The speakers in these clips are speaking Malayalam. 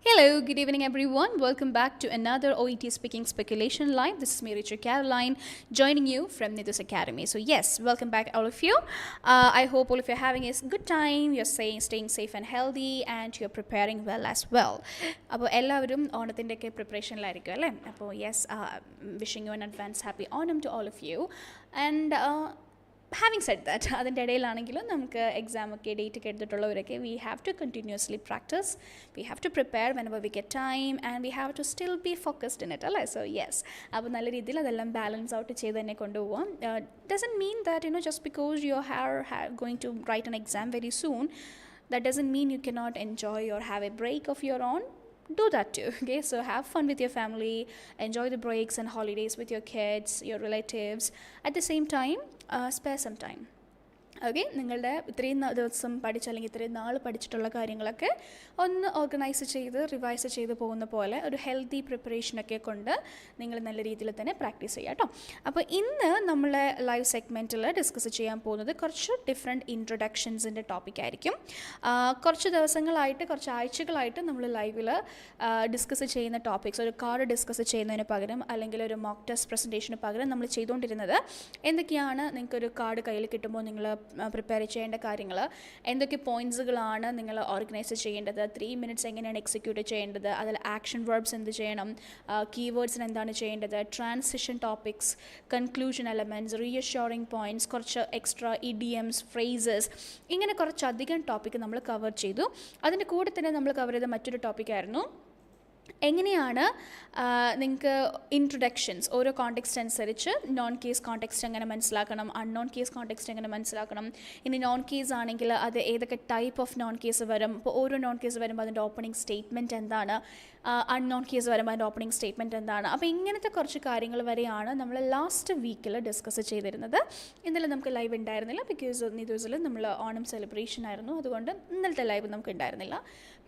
Hello, good evening everyone. Welcome back to another OET Speaking Speculation Live. This is me, 𝐎𝐤𝐞𝐚𝐤𝐽𝐞𝐚, joining you from Neethu's Academy. So yes, welcome back all of you. I hope all of you are having a good time, you're staying safe and healthy, and you're preparing well as well. അപ്പോൾ എല്ലാവരും ഓണത്തിൻ്റെയൊക്കെ പ്രിപ്പറേഷനിലായിരിക്കും അല്ലേ? അപ്പോൾ yes, wishing you an advance happy Onam to all of you. And having said that, അതിൻ്റെ ഇടയിലാണെങ്കിലും നമുക്ക് എക്സാം ഒക്കെ ഡേറ്റ് ഒക്കെ എടുത്തിട്ടുള്ളവരൊക്കെ we have to continuously practice, we have to prepare whenever we get time, and we have to still be focused in it അല്ലേ? So yes, അപ്പോൾ നല്ല രീതിയിൽ അതെല്ലാം ബാലൻസ് ഔട്ട് ചെയ്ത് തന്നെ കൊണ്ടുപോകാം. Doesn't mean that just because you are going to write an exam very soon, that doesn't mean you cannot enjoy or have a break of your own. Do that too, okay? So have fun with your family, enjoy the breaks and holidays with your kids, your relatives. At the same time, spare some time. Okay, നിങ്ങളുടെ ഇത്രയും ദിവസം പഠിച്ച അല്ലെങ്കിൽ ഇത്രയും നാൾ പഠിച്ചിട്ടുള്ള കാര്യങ്ങളൊക്കെ ഒന്ന് ഓർഗനൈസ് ചെയ്ത് റിവൈസ് ചെയ്ത് പോകുന്ന പോലെ ഒരു ഹെൽത്തി പ്രിപ്പറേഷനൊക്കെ കൊണ്ട് നിങ്ങൾ നല്ല രീതിയിൽ തന്നെ പ്രാക്ടീസ് ചെയ്യുക കേട്ടോ. അപ്പോൾ ഇന്ന് നമ്മളെ ലൈവ് സെഗ്മെൻറ്റിൽ ഡിസ്കസ് ചെയ്യാൻ പോകുന്നത് കുറച്ച് ഡിഫറെൻറ്റ് ഇൻട്രൊഡക്ഷൻസിൻ്റെ ടോപ്പിക്കായിരിക്കും. കുറച്ച് ദിവസങ്ങളായിട്ട് കുറച്ച് ആഴ്ചകളായിട്ട് നമ്മൾ ലൈവിൽ ഡിസ്കസ് ചെയ്യുന്ന ടോപ്പിക്സ്, ഒരു കാർഡ് ഡിസ്കസ് ചെയ്യുന്നതിന് പകരം അല്ലെങ്കിൽ ഒരു മോക്ക് ടെസ്റ്റ് പ്രസൻറ്റേഷന് പകരം നമ്മൾ ചെയ്തുകൊണ്ടിരുന്നത് എന്തൊക്കെയാണ്, നിങ്ങൾക്കൊരു കാർഡ് കയ്യിൽ കിട്ടുമ്പോൾ നിങ്ങൾ പ്രിപ്പയർ ചെയ്യേണ്ട കാര്യങ്ങൾ, എന്തൊക്കെ പോയിൻറ്റ്സുകളാണ് നിങ്ങൾ ഓർഗനൈസ് ചെയ്യേണ്ടത്, 3 മിനിറ്റ്സ് എങ്ങനെയാണ് എക്സിക്യൂട്ട് ചെയ്യേണ്ടത്, അതിൽ ആക്ഷൻ വെർബ്സ് എന്ത് ചെയ്യണം, കീവേഡ്സിന് എന്താണ് ചെയ്യേണ്ടത്, transition topics, conclusion elements, reassuring points, കുറച്ച് എക്സ്ട്രാ ഇഡിയംസ്, ഫ്രേസസ്, ഇങ്ങനെ കുറച്ചധികം ടോപ്പിക്ക് നമ്മൾ കവർ ചെയ്തു. അതിൻ്റെ കൂടെ തന്നെ നമ്മൾ കവർ ചെയ്ത മറ്റൊരു ടോപ്പിക്കായിരുന്നു എങ്ങനെയാണ് നിങ്ങൾക്ക് ഇൻട്രൊഡക്ഷൻസ് ഓരോ കോണ്ടെക്സ്റ്റ് അനുസരിച്ച് നോൺ കേസ് കോണ്ടെക്സ്റ്റ് എങ്ങനെ മനസ്സിലാക്കണം, അൺനോൺ കേസ് കോണ്ടെക്സ്റ്റ് എങ്ങനെ മനസ്സിലാക്കണം, ഇനി നോൺ കേസ് ആണെങ്കിൽ അത് ഏതൊക്കെ ടൈപ്പ് ഓഫ് നോൺ കേസ് വരും, ഇപ്പോൾ ഓരോ നോൺ കേസ് വരുമ്പോൾ അതിൻ്റെ ഓപ്പണിംഗ് സ്റ്റേറ്റ്മെൻറ്റ് എന്താണ്, അൺനോൺ കേസ് വരുമ്പോൾ അതിൻ്റെ ഓപ്പണിംഗ് സ്റ്റേറ്റ്മെൻറ്റ് എന്താണ്. അപ്പോൾ ഇങ്ങനത്തെ കുറച്ച് കാര്യങ്ങൾ വരെയാണ് നമ്മൾ ലാസ്റ്റ് വീക്കിൽ ഡിസ്കസ് ചെയ്തിരുന്നത്. ഇന്നലെ നമുക്ക് ലൈവ് ഉണ്ടായിരുന്നില്ല, ബിക്കോസ് ദിവസത്തിൽ നമ്മൾ ഓണം സെലിബ്രേഷൻ ആയിരുന്നു, അതുകൊണ്ട് ഇന്നലത്തെ ലൈവ് നമുക്ക് ഉണ്ടായിരുന്നില്ല.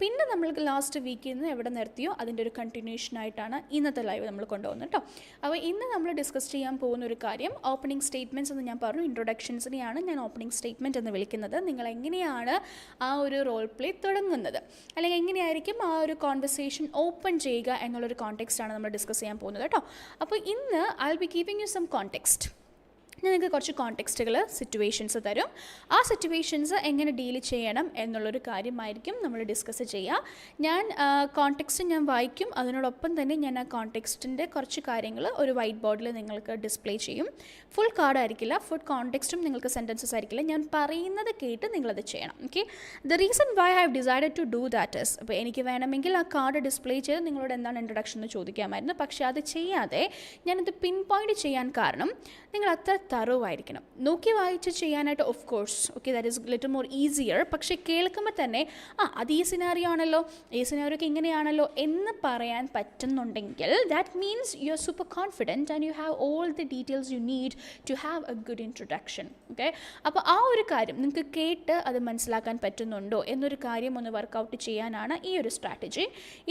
പിന്നെ നമ്മൾക്ക് ലാസ്റ്റ് വീക്കിൽ നിന്ന് എവിടെ നിർത്തിയോ അതിൻ്റെ ഒരു കണ്ടിന്യൂഷനായിട്ടാണ് ഇന്നത്തെ ലൈവ് നമ്മൾ കൊണ്ടുപോകുന്നത് കേട്ടോ. അപ്പോൾ ഇന്ന് നമ്മൾ ഡിസ്കസ് ചെയ്യാൻ പോകുന്ന ഒരു കാര്യം ഓപ്പണിംഗ് സ്റ്റേറ്റ്മെൻറ്റ്സ് എന്ന് ഞാൻ പറഞ്ഞു. ഇൻട്രൊഡക്ഷൻസിനെയാണ് ഞാൻ ഓപ്പണിംഗ് സ്റ്റേറ്റ്മെൻറ്റ് എന്ന് വിളിക്കുന്നത്. നിങ്ങൾ എങ്ങനെയാണ് ആ ഒരു റോൾ പ്ലേ തുടങ്ങുന്നത്, അല്ലെങ്കിൽ എങ്ങനെയായിരിക്കും ആ ഒരു കോൺവെർസേഷൻ ഓപ്പൺ ചെയ്യുക എന്നുള്ളൊരു കോണ്ടെക്സ്റ്റാണ് നമ്മൾ ഡിസ്കസ് ചെയ്യാൻ പോകുന്നത് കേട്ടോ. അപ്പോൾ ഇന്ന് I will be keeping you some context. ഞാൻ നിങ്ങൾക്ക് കുറച്ച് കോണ്ടെക്സ്റ്റുകൾ, സിറ്റുവേഷൻസ് തരും. ആ സിറ്റുവേഷൻസ് എങ്ങനെ ഡീൽ ചെയ്യണം എന്നുള്ളൊരു കാര്യമായിരിക്കും നമ്മൾ ഡിസ്കസ് ചെയ്യുക. ഞാൻ കോണ്ടെക്സ്റ്റ് ഞാൻ വായിക്കും, അതിനോടൊപ്പം തന്നെ ഞാൻ ആ കോണ്ടെക്സ്റ്റിൻ്റെ കുറച്ച് കാര്യങ്ങൾ ഒരു വൈറ്റ് ബോർഡിൽ നിങ്ങൾക്ക് ഡിസ്പ്ലേ ചെയ്യും. ഫുൾ കാർഡ് ആയിരിക്കില്ല, ഫുൾ കോണ്ടെക്സ്റ്റും നിങ്ങൾക്ക് സെൻറ്റൻസസ് ആയിരിക്കില്ല. ഞാൻ പറയുന്നത് കേട്ട് നിങ്ങളത് ചെയ്യണം. Okay, the reason why I have decided to do that is, അപ്പോൾ എനിക്ക് വേണമെങ്കിൽ ആ കാർഡ് ഡിസ്പ്ലേ ചെയ്ത് നിങ്ങളോട് എന്താണ് ഇൻട്രൊഡക്ഷൻ എന്ന് ചോദിക്കാമായിരുന്നു. പക്ഷേ അത് ചെയ്യാതെ ഞാനത് പിൻ പോയിൻറ്റ് ചെയ്യാൻ കാരണം നിങ്ങൾ അത്ര തറവായിരിക്കണം. നോക്കി വായിച്ച് ചെയ്യാനായിട്ട് of course okay, that is little more easier. പക്ഷേ കേൾക്കുമ്പോൾ തന്നെ അത് ഈ സിനാറിയോ ആണല്ലോ, ഈ സിനാറിയോക്ക് ഇങ്ങനെയാണല്ലോ എന്ന് പറയാൻ പറ്റുന്നുണ്ടെങ്കിൽ that means you are super confident and you have all the details you need to have a good introduction. Okay, അപ്പോൾ ആ ഒരു കാര്യം നിങ്ങൾക്ക് കേട്ട് അത് മനസ്സിലാക്കാൻ പറ്റുന്നുണ്ടോ എന്നൊരു കാര്യം ഒന്ന് വർക്കൗട്ട് ചെയ്യാനാണ് ഈ ഒരു സ്ട്രാറ്റജി.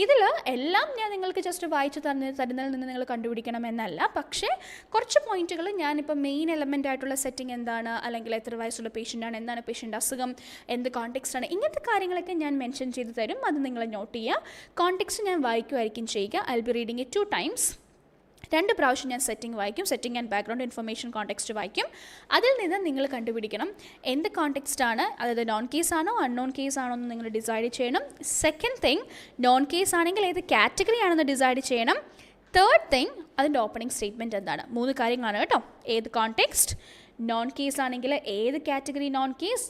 ഇതിൽ എല്ലാം ഞാൻ നിങ്ങൾക്ക് ജസ്റ്റ് വായിച്ച് തരുന്നതിൽ നിന്ന് നിങ്ങൾ കണ്ടുപിടിക്കണം എന്നല്ല, പക്ഷേ കുറച്ച് പോയിന്റുകൾ ഞാനിപ്പോൾ മെയിൻ എലമെൻ്റ് ആയിട്ടുള്ള സെറ്റിംഗ് എന്താണ്, അല്ലെങ്കിൽ എത്ര വയസ്സുള്ള പേഷ്യൻ്റാണ്, എന്താണ് പേഷ്യൻ്റ് അസുഖം, എന്ത് കോണ്ടെക്സ്റ്റ് ആണ്, ഇങ്ങനത്തെ കാര്യങ്ങളൊക്കെ ഞാൻ മെൻഷൻ ചെയ്ത് തരും. അത് നിങ്ങൾ നോട്ട് ചെയ്യുക. കോണ്ടെക്സ്റ്റ് ഞാൻ വായിക്കുമായിരിക്കും ചെയ്യുക. I will be reading it 2 times. 2 പ്രാവശ്യം ഞാൻ സെറ്റിംഗ് വായിക്കും, setting and background information context വായിക്കും. അതിൽ നിന്ന് നിങ്ങൾ കണ്ടുപിടിക്കണം എന്ത് കോണ്ടെക്സ്റ്റ് ആണ്, അതായത് നോൺ കേസ് ആണോ അൺനോൺ കേസ് ആണോ എന്ന് നിങ്ങൾ ഡിസൈഡ് ചെയ്യണം. സെക്കൻഡ് തിങ്, നോൺ കേസ് ആണെങ്കിൽ ഏത് കാറ്റഗറി ആണെന്ന് ഡിസൈഡ് ചെയ്യണം. തേർഡ് തിങ്, അതിൻ്റെ ഓപ്പണിംഗ് സ്റ്റേറ്റ്മെൻറ്റ് എന്താണ്. 3 കാര്യങ്ങളാണ് കേട്ടോ. ഏത് കോണ്ടെക്സ്റ്റ്, നോൺ കേസ് ആണെങ്കിൽ ഏത് category non case,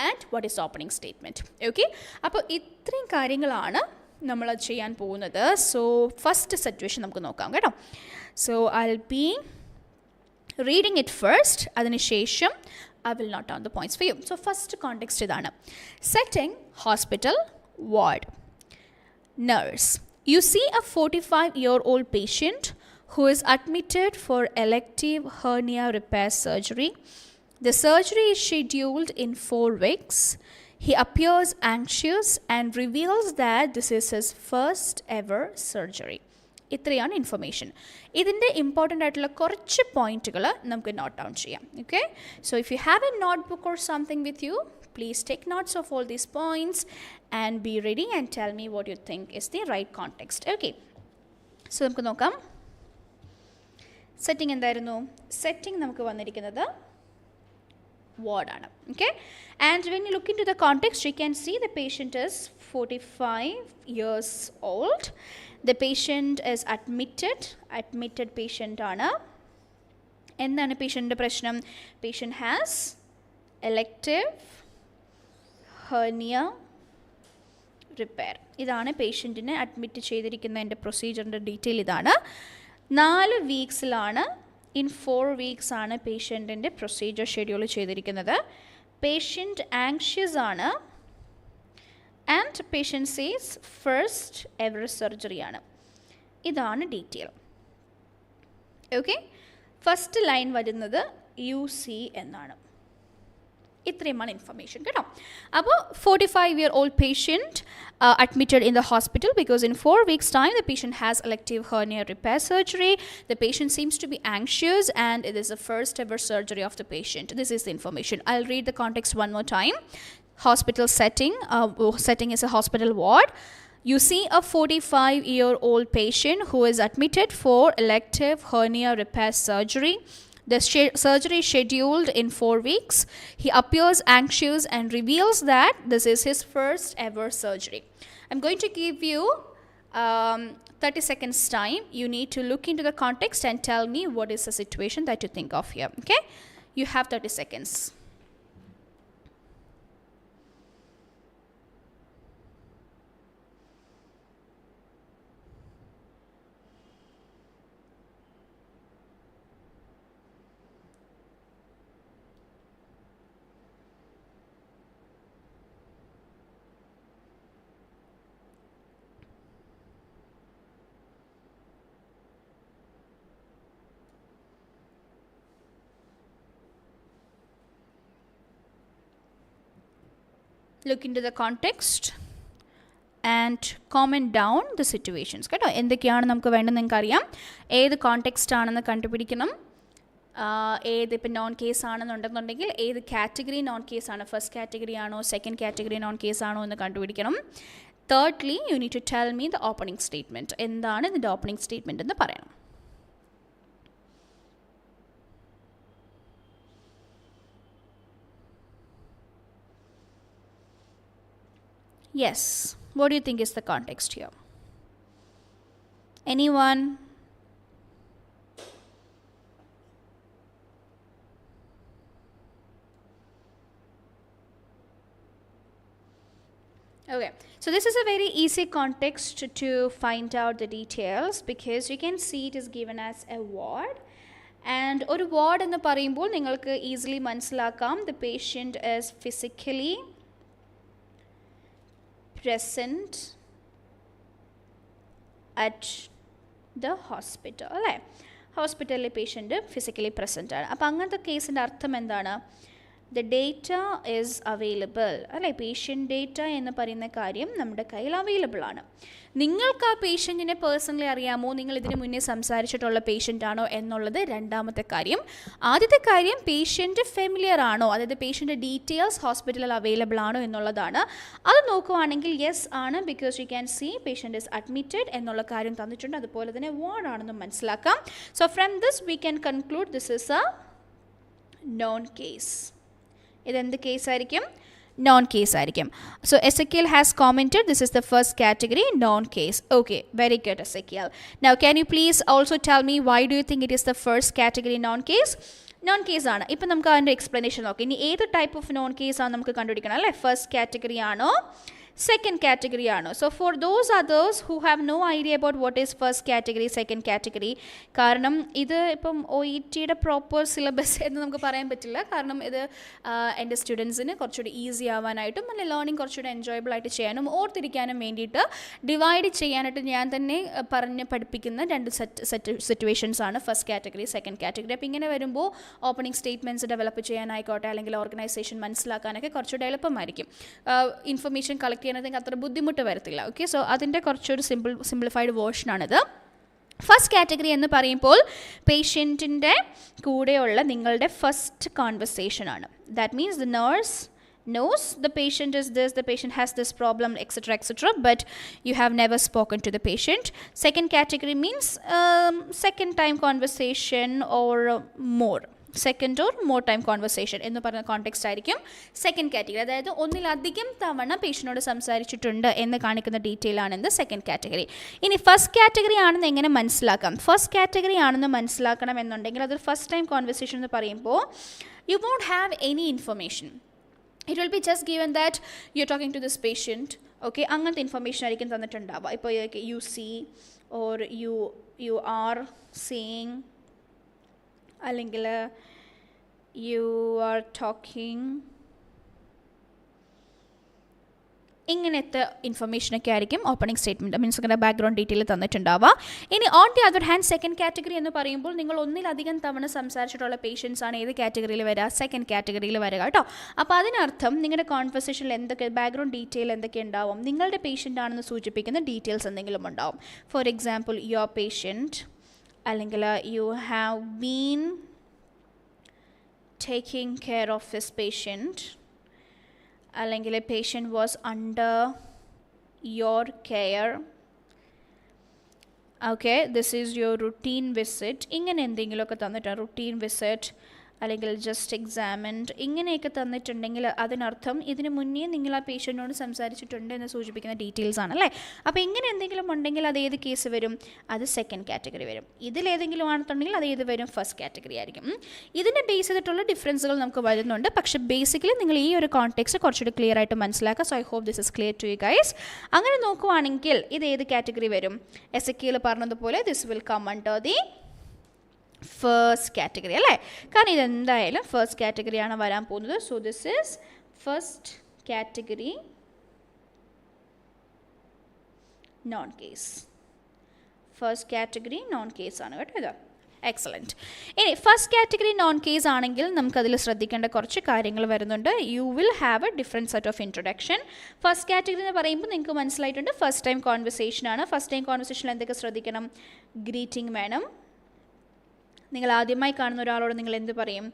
and what is opening statement. Okay, അപ്പോൾ ഇത്രയും കാര്യങ്ങളാണ് നമ്മൾ ചെയ്യാൻ പോകുന്നത്. സോ ഫസ്റ്റ് സിറ്റുവേഷൻ നമുക്ക് നോക്കാം കേട്ടോ. So I will be reading it first, അതിനുശേഷം I will note down the points for you. So first context ഇതാണ്. Setting hospital ward. Nurse: you see a 45-year-old patient who is admitted for elective hernia repair surgery. The surgery is scheduled in 4 weeks. He appears anxious and reveals that this is his first ever surgery. ഇത്രയാണ് ഇൻഫർമേഷൻ. ഇതിൻ്റെ ഇമ്പോർട്ടൻ്റ് ആയിട്ടുള്ള കുറച്ച് പോയിന്റുകൾ നമുക്ക് നോട്ട് ഡൗൺ ചെയ്യാം. Okay, so if you have A note book or something with you, Please take notes of all these points and be ready and tell me what you think is the right context. Okay. So, നമുക്ക് നോക്കാം. Setting എന്തായിരുന്നു? Setting നമുക്ക് വന്നിരിക്കുന്നത് ward ആണ്. Okay. And when you look into the context, you can see the patient is 45 years old. The patient is admitted patient ആണ്. എന്താണ് പേഷ്യൻ്റെ പ്രശ്നം? Patient has elective hernia repair. ഇതാണ് പേഷ്യൻറ്റിനെ അഡ്മിറ്റ് ചെയ്തിരിക്കുന്നതിൻ്റെ പ്രൊസീജിയറിൻ്റെ ഡീറ്റെയിൽ ഇതാണ്. 4 വീക്സിലാണ്, ഇൻ 4 വീക്സ് ആണ് പേഷ്യൻറ്റിൻ്റെ പ്രൊസീജിയർ ഷെഡ്യൂൾ ചെയ്തിരിക്കുന്നത്. പേഷ്യൻറ്റ് ആങ്ഷ്യസ് ആണ് and patient says first ever surgery ആണ്. ഇതാണ് ഡീറ്റെയിൽ. ഓക്കെ. ഫസ്റ്റ് ലൈൻ വരുന്നത് UC എന്നാണ്. ഇത്രയുമാണ് ഇൻഫർമേഷൻ കേട്ടോ. അപ്പോൾ 45-year-old patient admitted in the hospital because in 4 weeks' time the patient has elective hernia repair surgery. The patient seems to be anxious and it is the first ever surgery of the patient. This is the information. I'll read the context one more time. Hospital setting. Setting is a hospital ward. You see a 45-year-old patient who is admitted for elective hernia repair surgery. The surgery is scheduled in 4 weeks. He appears anxious and reveals that this is his first ever surgery. I'm going to give you 30 seconds time. You need to look into the context and tell me what is the situation that you think of here. Okay? You have 30 seconds. Look into the context and comment down the situations. കേട്ടോ, എന്തൊക്കെയാണ് നമുക്ക് വേണ്ടത് നിങ്ങൾക്ക് അറിയാം. ഏത് കോണ്ടെക്സ്റ്റ് ആണെന്ന് കണ്ടുപിടിക്കണം. ഏത് ഇപ്പം നോൺ കേസ് ആണെന്നുണ്ടെന്നുണ്ടെങ്കിൽ ഏത് കാറ്റഗറി നോൺ കേസ് ആണ്, ഫസ്റ്റ് കാറ്റഗറി ആണോ സെക്കൻഡ് കാറ്റഗറി നോൺ കേസ് ആണോ എന്ന് കണ്ടുപിടിക്കണം. Thirdly, you need to tell me the opening statement. എന്താണ് ഇതിൻ്റെ ഓപ്പണിംഗ് സ്റ്റേറ്റ്മെൻറ്റ് എന്ന് പറയണം. Yes. What do you think is the context here? Anyone? Okay. So this is a very easy context to find out the details because you can see it is given as a ward. And ഒരു ward എന്ന് പറയുമ്പോൾ നിങ്ങൾക്ക് easily മനസ്സിലാക്കാം the patient is physically present at the hospital. അല്ലേ? ഹോസ്പിറ്റലിലെ പേഷ്യൻ്റ് ഫിസിക്കലി പ്രസൻ്റ് ആണ്. അപ്പോൾ അങ്ങനത്തെ കേസിൻ്റെ അർത്ഥം എന്താണ്? The data is available. അല്ലേ? പേഷ്യൻ്റ് ഡേറ്റ എന്ന് പറയുന്ന കാര്യം നമ്മുടെ കയ്യിൽ അവൈലബിൾ ആണ്. നിങ്ങൾക്ക് ആ പേഷ്യൻറ്റിനെ പേഴ്സണലി അറിയാമോ, നിങ്ങൾ ഇതിന് മുന്നേ സംസാരിച്ചിട്ടുള്ള പേഷ്യൻ്റ് ആണോ എന്നുള്ളത് രണ്ടാമത്തെ കാര്യം. ആദ്യത്തെ കാര്യം പേഷ്യൻ്റ് ഫെമിലിയർ ആണോ, അതായത് പേഷ്യൻ്റെ ഡീറ്റെയിൽസ് ഹോസ്പിറ്റലിൽ അവൈലബിൾ ആണോ എന്നുള്ളതാണ്. അത് നോക്കുവാണെങ്കിൽ യെസ് ആണ്, because you can see patient is admitted എന്നുള്ള കാര്യം തന്നിട്ടുണ്ട്. അതുപോലെ തന്നെ വാർഡ് ആണെന്നും മനസ്സിലാക്കാം. So from this we can conclude this is a non case. ഇതെന്ത് കേസായിരിക്കും? നോൺ കേസ് ആയിരിക്കും. So Ezekiel has commented this is the first category non case. Okay, very good Ezekiel. Now can you please also tell me why do you think it is the first category non case? Non case ആണ്. ഇപ്പം നമുക്ക് അതിൻ്റെ എക്സ്പ്ലനേഷൻ നോക്കാം. ഇനി ഏത് ടൈപ്പ് ഓഫ് നോൺ കേസ് ആണ് നമുക്ക് കണ്ടുപിടിക്കണം അല്ലേ? ഫസ്റ്റ് കാറ്റഗറി ആണോ second category ആണോ? So for those others who have no idea about what is first category, second category, കാരണം ഇത് ഇപ്പം OETയുടെ പ്രോപ്പർ സിലബസ് എന്ന് നമുക്ക് പറയാൻ പറ്റില്ല. കാരണം ഇത് എൻ്റെ സ്റ്റുഡൻസിന് കുറച്ചുകൂടി ഈസി ആവാനായിട്ടും നല്ല ലേണിംഗ് കുറച്ചുകൂടി എൻജോയബിൾ ആയിട്ട് ചെയ്യാനും ഓർത്തിരിക്കാനും വേണ്ടിയിട്ട് ഡിവൈഡ് ചെയ്യാനായിട്ട് ഞാൻ തന്നെ പറഞ്ഞ് പഠിപ്പിക്കുന്ന രണ്ട് സിറ്റുവേഷൻസ് ആണ് ഫസ്റ്റ് കാറ്റഗറി, സെക്കൻഡ് കാറ്റഗറി. അപ്പോൾ ഇങ്ങനെ വരുമ്പോൾ ഓപ്പണിംഗ് സ്റ്റേറ്റ്മെൻറ്റ്സ് ഡെവലപ്പ് ചെയ്യാനായിക്കോട്ടെ അല്ലെങ്കിൽ ഓർഗനൈസേഷൻ മനസ്സിലാക്കാനൊക്കെ കുറച്ചുകൂടി എളുപ്പമായിരിക്കും. ഇൻഫർമേഷൻ കളക്ട് ചെയ്യാനൊക്കെ അത്ര ബുദ്ധിമുട്ട് വരത്തില്ല. ഓക്കെ, സോ അതിൻ്റെ കുറച്ചൊരു സിംപ്ലിഫൈഡ് വേർഷനാണിത്. ഫസ്റ്റ് കാറ്റഗറി എന്ന് പറയുമ്പോൾ പേഷ്യൻറ്റിൻ്റെ കൂടെയുള്ള നിങ്ങളുടെ ഫസ്റ്റ് കോൺവെർസേഷൻ ആണ്. That means the nurse knows the patient is this, the patient has this problem, etc., but you have never spoken to the patient. Second category means second time conversation or more. Second or more time conversation എന്ന് പറഞ്ഞ കോണ്ടെക്സ്റ്റ് ആയിരിക്കും സെക്കൻഡ് കാറ്റഗറി. അതായത് ഒന്നിലധികം തവണ പേഷ്യനോട് സംസാരിച്ചിട്ടുണ്ട് എന്ന് കാണിക്കുന്ന ഡീറ്റെയിൽ ആണ് എന്ത് സെക്കൻഡ് കാറ്റഗറി. ഇനി ഫസ്റ്റ് കാറ്റഗറി ആണെന്ന് എങ്ങനെ മനസ്സിലാക്കാം? ഫസ്റ്റ് കാറ്റഗറി ആണെന്ന് മനസ്സിലാക്കണം എന്നുണ്ടെങ്കിൽ അതൊരു ഫസ്റ്റ് ടൈം കോൺവെർസേഷൻ എന്ന് പറയുമ്പോൾ you won't have any information. It will be just given that you're talking to this patient. Okay, അങ്ങനത്തെ ഇൻഫർമേഷൻ ആയിരിക്കും തന്നിട്ടുണ്ടാവുക. ഇപ്പോൾ you see or you are seeing അല്ലെങ്കിൽ you are talking, ഇങ്ങനത്തെ ഇൻഫർമേഷനൊക്കെ ആയിരിക്കും ഓപ്പണിംഗ് സ്റ്റേറ്റ്മെൻറ്റ് മീൻസ് ഇങ്ങനെ ബാക്ക്ഗ്രൗണ്ട് ഡീറ്റെയിൽ തന്നിട്ടുണ്ടാവുക. ഇനി on the other hand second category എന്ന് പറയുമ്പോൾ നിങ്ങൾ ഒന്നിലധികം തവണ സംസാരിച്ചിട്ടുള്ള പേഷ്യൻസ് ആണ് ഏത് കാറ്റഗറിയിൽ വരിക? സെക്കൻഡ് കാറ്റഗറിയിൽ വരിക കേട്ടോ. അപ്പോൾ അതിനർത്ഥം നിങ്ങളുടെ കോൺവെർസേഷനിൽ എന്തൊക്കെ ബാക്ക്ഗ്രൗണ്ട് ഡീറ്റെയിൽ എന്തൊക്കെ ഉണ്ടാവും? നിങ്ങളുടെ പേഷ്യൻ്റ് ആണെന്ന് സൂചിപ്പിക്കുന്ന ഡീറ്റെയിൽസ് എന്തെങ്കിലും ഉണ്ടാവും. ഫോർ എക്സാമ്പിൾ യുവർ പേഷ്യൻറ്റ്, അല്ലെങ്കിൽ you have been taking care of this patient, അല്ലെങ്കിൽ patient was under your care. Okay, this is your routine visit. ഇങ്ങനെ എന്തെങ്കിലുമൊക്കെ തന്നിട്ടാണ് റുട്ടീൻ വിസിറ്റ് അല്ലെങ്കിൽ ജസ്റ്റ് എക്സാമിൻഡ് ഇങ്ങനെയൊക്കെ തന്നിട്ടുണ്ടെങ്കിൽ അതിനർത്ഥം ഇതിന് മുന്നേ നിങ്ങൾ ആ പേഷ്യൻറ്റിനോട് സംസാരിച്ചിട്ടുണ്ട് എന്ന് സൂചിപ്പിക്കുന്ന ഡീറ്റെയിൽസ് ആണല്ലേ. അപ്പോൾ ഇങ്ങനെ എന്തെങ്കിലും ഉണ്ടെങ്കിൽ അത് ഏത് കേസ് വരും? അത് സെക്കൻഡ് കാറ്റഗറി വരും. ഇതിലേതെങ്കിലും ആണെന്നുണ്ടെങ്കിൽ അത് ഏത് വരും? ഫസ്റ്റ് കാറ്റഗറി ആയിരിക്കും. ഇതിനെ ബേസ് ചെയ്തിട്ടുള്ള ഡിഫറൻസുകൾ നമുക്ക് വരുന്നുണ്ട്. പക്ഷേ ബേസിക്കലി നിങ്ങൾ ഈ ഒരു കോൺടെക്സ്റ്റ് കുറച്ചുകൂടി ക്ലിയർ ആയിട്ട് മനസ്സിലാക്കുക. So I hope this is clear to you guys. അങ്ങനെ നോക്കുവാണെങ്കിൽ ഇത് ഏത് കാറ്റഗറി വരും? എസക്കിയിൽ പറഞ്ഞതുപോലെ this will come under the first category അല്ലേ. കാരണം ഇതെന്തായാലും ഫസ്റ്റ് കാറ്റഗറിയാണ് വരാൻ പോകുന്നത്. So this is first category non case. First category non case ആണ് കേട്ടോ ഇത്. എക്സലൻറ്റ്. ഇനി ഫസ്റ്റ് കാറ്റഗറി നോൺ കേസ് ആണെങ്കിൽ നമുക്കതിൽ ശ്രദ്ധിക്കേണ്ട കുറച്ച് കാര്യങ്ങൾ വരുന്നുണ്ട്. You will have A different set of introduction. First category എന്ന് പറയുമ്പോൾ നിങ്ങൾക്ക് മനസ്സിലായിട്ടുണ്ട് ഫസ്റ്റ് ടൈം കോൺവെർസേഷൻ ആണ്. ഫസ്റ്റ് ടൈം കോൺവെർസേഷനിൽ എന്തൊക്കെ ശ്രദ്ധിക്കണം? ഗ്രീറ്റിംഗ് വേണം. നിങ്ങൾ ആദ്യമായി കാണുന്ന ഒരാളോട് നിങ്ങൾ എന്ത് പറയും?